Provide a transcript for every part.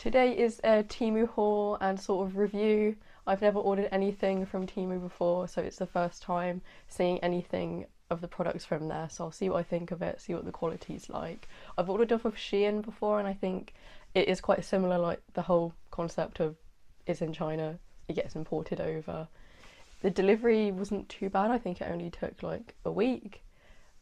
Today is a Temu haul and sort of review. I've never ordered anything from Temu before, so it's the first time seeing anything of the products from there, so I'll see what I think of it, see what the quality's like. I've ordered off of Shein before and I think it is quite similar, like the whole concept of it's in China, it gets imported over. The delivery wasn't too bad, I think it only took like a week.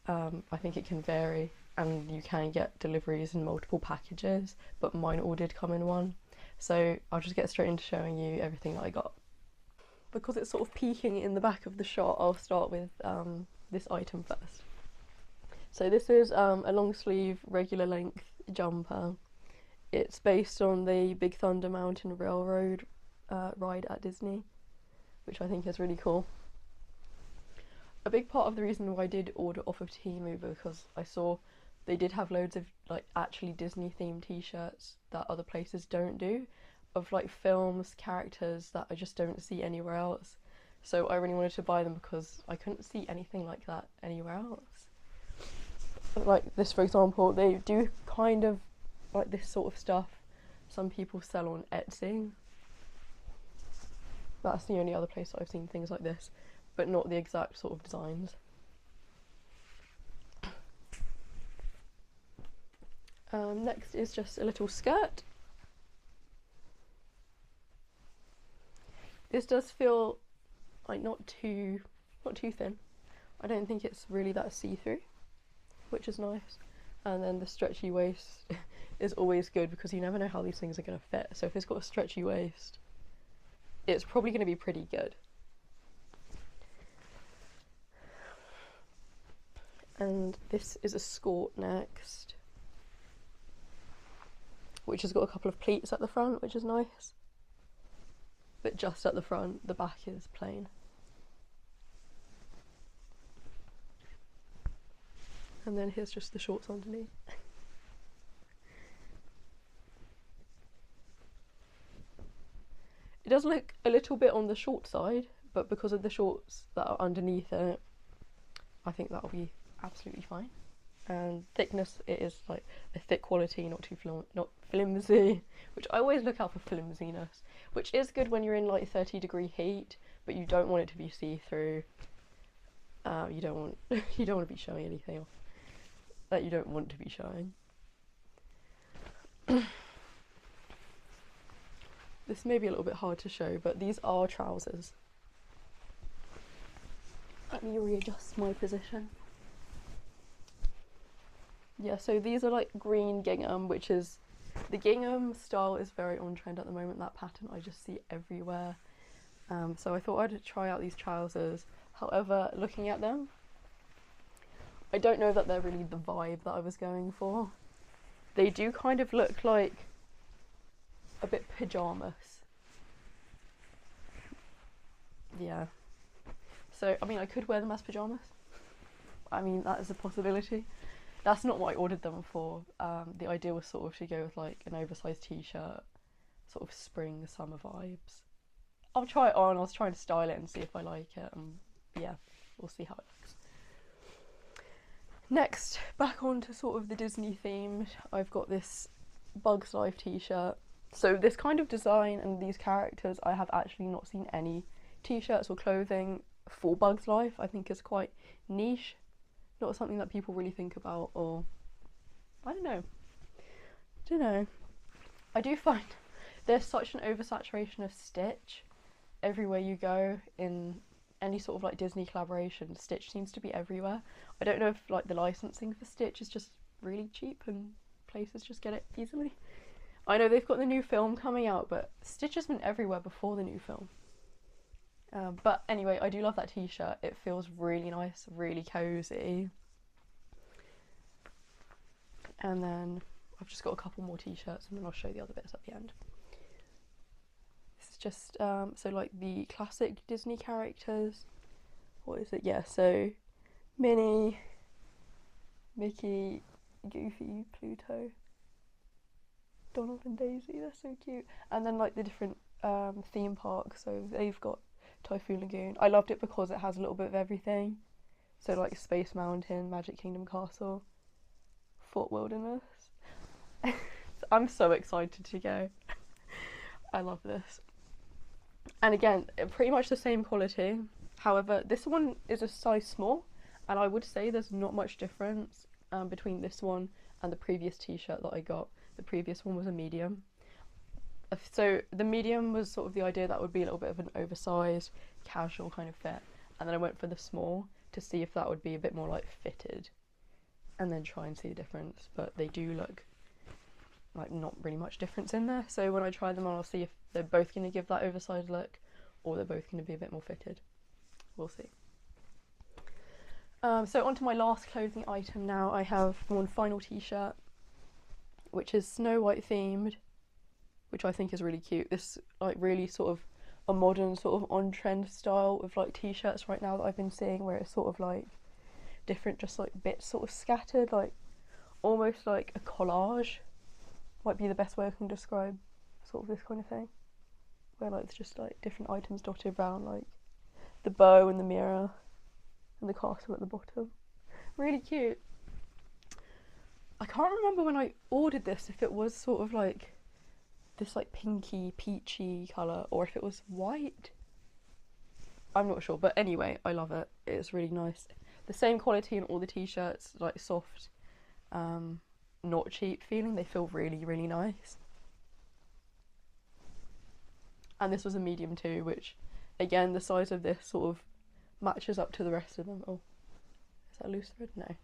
I think it can vary and you can get deliveries in multiple packages, but mine all did come in one. So I'll just get straight into showing you everything that I got. Because it's sort of peeking in the back of the shot, I'll start with this item first. So this is a long sleeve regular length jumper. It's based on the Big Thunder Mountain Railroad ride at Disney, which I think is really cool. A big part of the reason why I did order off of Temu because I saw they did have loads of like actually Disney themed t-shirts that other places don't do, of like films, characters that I just don't see anywhere else. So I really wanted to buy them because I couldn't see anything like that anywhere else. Like this, for example, they do kind of like this sort of stuff some people sell on Etsy. That's the only other place that I've seen things like this, but not the exact sort of designs. Next is just a little skirt. This does feel like not too thin. I don't think it's really that see-through, which is nice. And then the stretchy waist is always good because you never know how these things are going to fit. So if it's got a stretchy waist, it's probably going to be pretty good. And this is a skirt next, which has got a couple of pleats at the front, which is nice. But just at the front, the back is plain. And then here's just the shorts underneath. It does look a little bit on the short side, but because of the shorts that are underneath it, I think that'll be absolutely fine. And thickness, it is like a thick quality, not too not flimsy, which I always look out for flimsiness, which is good when you're in like 30-degree heat, but you don't want it to be see-through. You don't want to be showing anything off that you don't want to be showing. This may be a little bit hard to show, but these are trousers. Let me readjust my position. Yeah, so these are like green gingham, which is, the gingham style is very on trend at the moment, that pattern I just see everywhere. So I thought I'd try out these trousers. However, looking at them, I don't know that they're really the vibe that I was going for. They do kind of look like a bit pyjamas. Yeah. So, I mean, I could wear them as pyjamas. I mean, that is a possibility. That's not what I ordered them for. The idea was sort of to go with like an oversized t-shirt, sort of spring, summer vibes. I'll try it on, I was trying to style it and see if I like it, and yeah, we'll see how it looks. Next, back on to sort of the Disney themed, I've got this Bugs Life t-shirt. So this kind of design and these characters, I have actually not seen any t-shirts or clothing for Bugs Life. I think it's quite niche. Not something that people really think about, or I don't know. I do find there's such an oversaturation of Stitch everywhere you go in any sort of like Disney collaboration. Stitch seems to be everywhere. I don't know if like the licensing for Stitch is just really cheap and places just get it easily. I know they've got the new film coming out, but Stitch has been everywhere before the new film. But anyway, I do love that t-shirt. It feels really nice, really cozy. And then I've just got a couple more t-shirts and then I'll show the other bits at the end. This is just, so like the classic Disney characters. What is it? Yeah, so Minnie, Mickey, Goofy, Pluto, Donald and Daisy, they're so cute. And then like the different theme parks, so they've got Typhoon Lagoon. I loved it because it has a little bit of everything. So like Space Mountain, Magic Kingdom Castle, Fort Wilderness. I'm so excited to go. I love this. And again, pretty much the same quality. However, this one is a size small, and I would say there's not much difference between this one and the previous t-shirt that I got. The previous one was a medium. So the medium was sort of the idea that would be a little bit of an oversized, casual kind of fit. And then I went for the small to see if that would be a bit more like fitted, and then try and see the difference. But they do look like not really much difference in there. So when I try them on, I'll see if they're both going to give that oversized look or they're both going to be a bit more fitted. We'll see. So onto my last clothing item now. I have one final t-shirt, which is Snow White themed, which I think is really cute. This like really sort of a modern sort of on-trend style of like t-shirts right now that I've been seeing, where it's sort of like different just like bits sort of scattered, like almost like a collage might be the best way I can describe sort of this kind of thing, where like it's just like different items dotted around, like the bow and the mirror and the castle at the bottom. Really cute. I can't remember when I ordered this if it was sort of like this like pinky peachy colour or if it was white. I'm not sure, but anyway, I love it. It's really nice. The same quality in all the t-shirts, like soft, not cheap feeling. They feel really, really nice. And this was a medium too, which again, the size of this sort of matches up to the rest of them. Oh, is that a loose thread? No.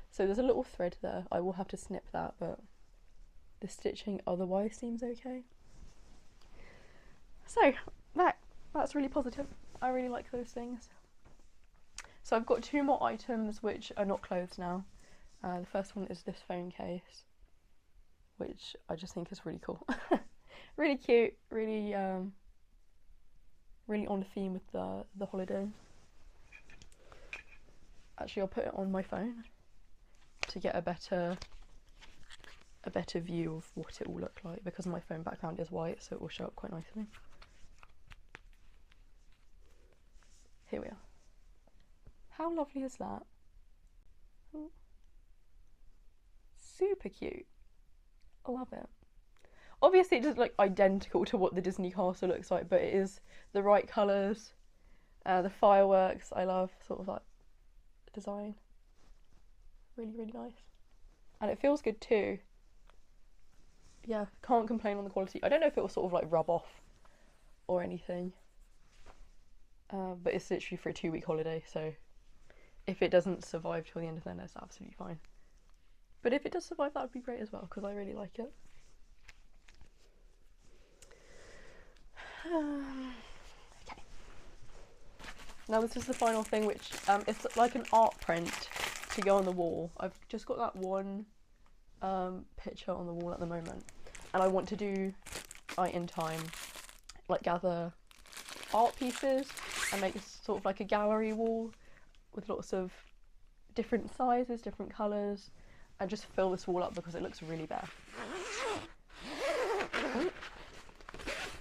So there's a little thread there. I will have to snip that, but the stitching otherwise seems okay. So that's really positive. I really like those things. So I've got two more items which are not clothes now. The first one is this phone case, which I just think is really cool. Really cute, really really on theme with the holiday. Actually, I'll put it on my phone to get a better view of what it will look like, because my phone background is white, so it will show up quite nicely. Here we are. How lovely is that? Super cute. I love it. Obviously it doesn't look identical to what the Disney castle looks like, but it is the right colours, the fireworks. I love sort of that design. Really, really nice. And it feels good too. Yeah, can't complain on the quality. I don't know if it will sort of like rub off or anything, but it's literally for a 2-week holiday, so if it doesn't survive till the end of the night, that's absolutely fine. But if it does survive, that would be great as well, because I really like it. Okay. Now this is the final thing, which it's like an art print to go on the wall. I've just got that one picture on the wall at the moment, and I want to do in time like gather art pieces and make sort of like a gallery wall with lots of different sizes, different colours, and just fill this wall up because it looks really bare.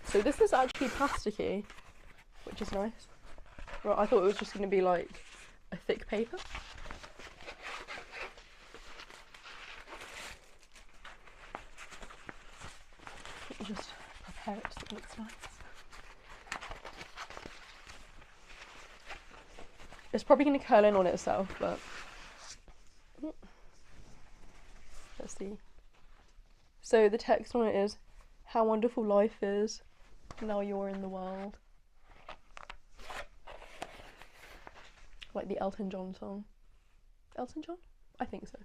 So this is actually plasticky, which is nice. Right, I thought it was just going to be like a thick paper. Just prepare it so it looks nice. It's probably going to curl in on itself, but let's see. So the text on it is, "How wonderful life is, now you're in the world." Like the Elton John song. Elton John? I think so.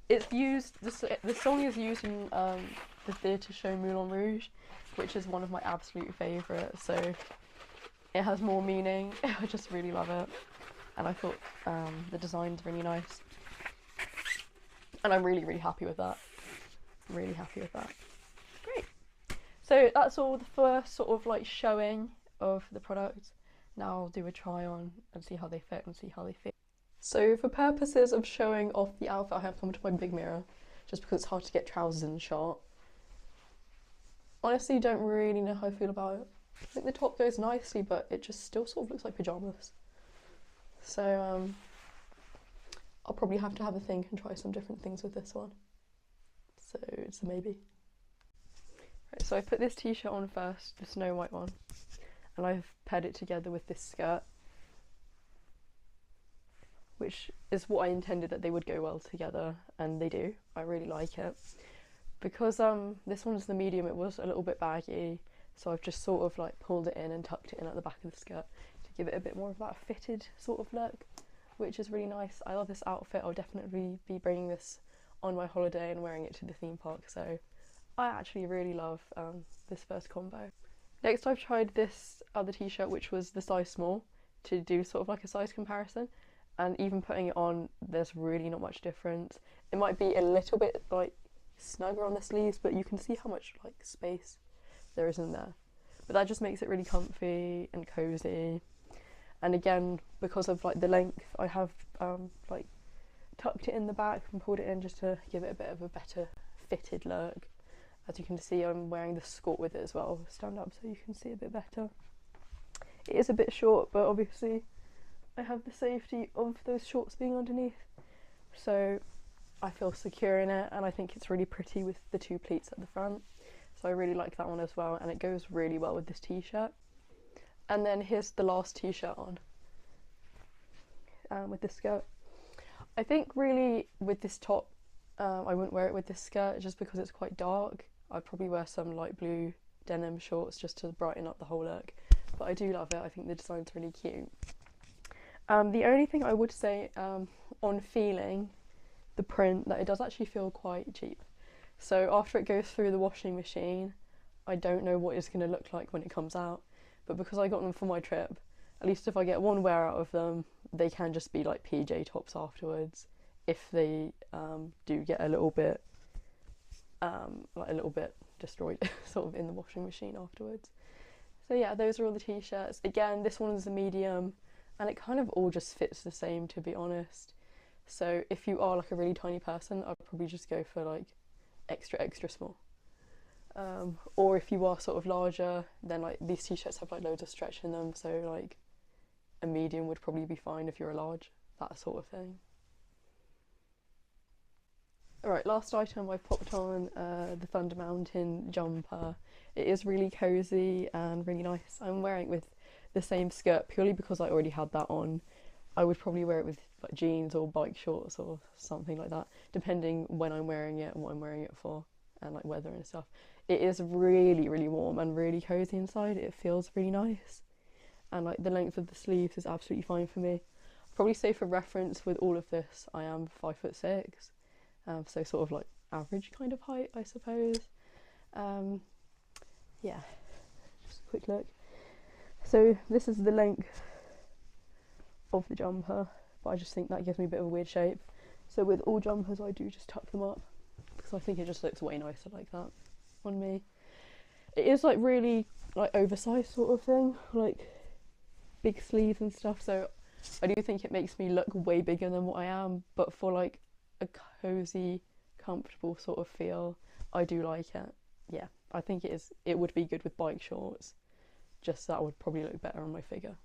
It's used, the song is used in the theatre show Moulin Rouge, which is one of my absolute favourites, so it has more meaning. I just really love it, and I thought the design's really nice, and I'm really, really happy with that. Really happy with that. Great. So that's all the first sort of like showing of the product. Now I'll do a try on and see how they fit and see how they feel. So for purposes of showing off the outfit, I have come to my big mirror, just because it's hard to get trousers in the shot. Honestly, don't really know how I feel about it. I think the top goes nicely, but it just still sort of looks like pyjamas. So I'll probably have to have a think and try some different things with this one. So it's a maybe. Right, so I put this t-shirt on first, the Snow White one, and I've paired it together with this skirt, which is what I intended that they would go well together, and they do. I really like it. Because this one's the medium, it was a little bit baggy, so I've just sort of like pulled it in and tucked it in at the back of the skirt to give it a bit more of that fitted sort of look, which is really nice. I love this outfit. I'll definitely be bringing this on my holiday and wearing it to the theme park, so I actually really love this first combo. Next, I've tried this other t-shirt, which was the size small, to do sort of like a size comparison, and even putting it on, there's really not much difference. It might be a little bit like snugger on the sleeves, but you can see how much like space there is in there. But that just makes it really comfy and cozy. And again, because of like the length, I have like tucked it in the back and pulled it in just to give it a bit of a better fitted look. As you can see, I'm wearing the skirt with it as well. Stand up so you can see a bit better. It is a bit short, but obviously I have the safety of those shorts being underneath, so I feel secure in it, and I think it's really pretty with the two pleats at the front, so I really like that one as well, and it goes really well with this t-shirt. And then here's the last t-shirt on with this skirt. I think really with this top, I wouldn't wear it with this skirt just because it's quite dark. I'd probably wear some light blue denim shorts just to brighten up the whole look, but I do love it. I think the design's really cute. The only thing I would say on feeling the print, that it does actually feel quite cheap. So after it goes through the washing machine, I don't know what it's going to look like when it comes out, but because I got them for my trip, at least if I get one wear out of them, they can just be like PJ tops afterwards if they do get a little bit destroyed sort of in the washing machine afterwards. So yeah, those are all the t-shirts. Again, this one is a medium, and it kind of all just fits the same, to be honest. So if you are like a really tiny person, I'd probably just go for like extra small. Or if you are sort of larger, then like these t-shirts have like loads of stretch in them, so like a medium would probably be fine if you're a large, that sort of thing. Alright, last item, I've popped on the Thunder Mountain jumper. It is really cozy and really nice. I'm wearing it with the same skirt purely because I already had that on. I would probably wear it with like jeans or bike shorts or something like that, depending when I'm wearing it and what I'm wearing it for, and like weather and stuff. It is really warm and really cozy inside. It feels really nice, and like the length of the sleeves is absolutely fine for me. I'd probably say for reference with all of this, I am 5'6", so sort of like average kind of height, I suppose. Yeah, just a quick look. So this is the length of the jumper, but I just think that gives me a bit of a weird shape. So with all jumpers, I do just tuck them up because I think it just looks way nicer like that on me. It is like really like oversized sort of thing, like big sleeves and stuff, so I do think it makes me look way bigger than what I am, but for like a cozy, comfortable sort of feel, I do like it. Yeah, I think it would be good with bike shorts, just that would probably look better on my figure.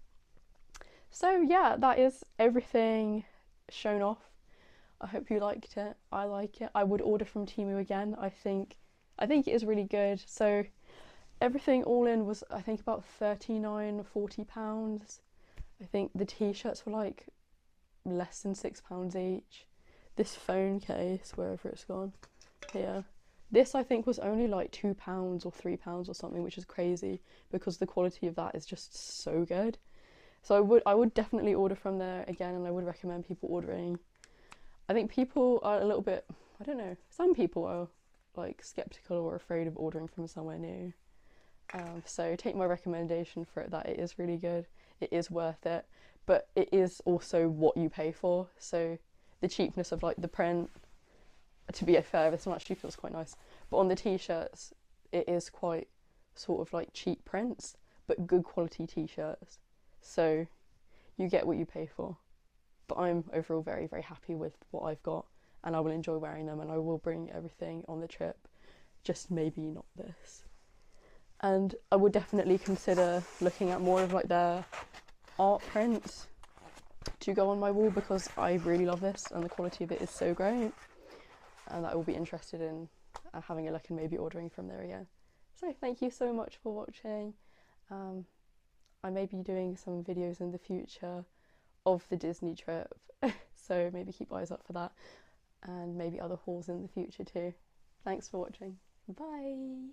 So yeah, that is everything shown off. I hope you liked it. I like it. I would order from Temu again. I think it is really good. So everything all in was, I think, about £39–40. I think the t-shirts were like less than £6 each. This phone case, wherever it's gone, here, this I think was only like £2 or £3 or something, which is crazy because the quality of that is just so good. So I would definitely order from there again, and I would recommend people ordering. I think people are a little bit, I don't know, some people are like skeptical or afraid of ordering from somewhere new. So take my recommendation for it, that it is really good. It is worth it, but it is also what you pay for. So the cheapness of like the print, to be fair, this one actually feels quite nice, but on the t-shirts it is quite sort of like cheap prints but good quality t-shirts, so you get what you pay for. But I'm overall very happy with what I've got, and I will enjoy wearing them, and I will bring everything on the trip, just maybe not this. And I would definitely consider looking at more of like their art prints to go on my wall, because I really love this and the quality of it is so great, and I will be interested in having a look and maybe ordering from there again. So thank you so much for watching. I may be doing some videos in the future of the Disney trip, so maybe keep eyes up for that, and maybe other hauls in the future too. Thanks for watching. Bye!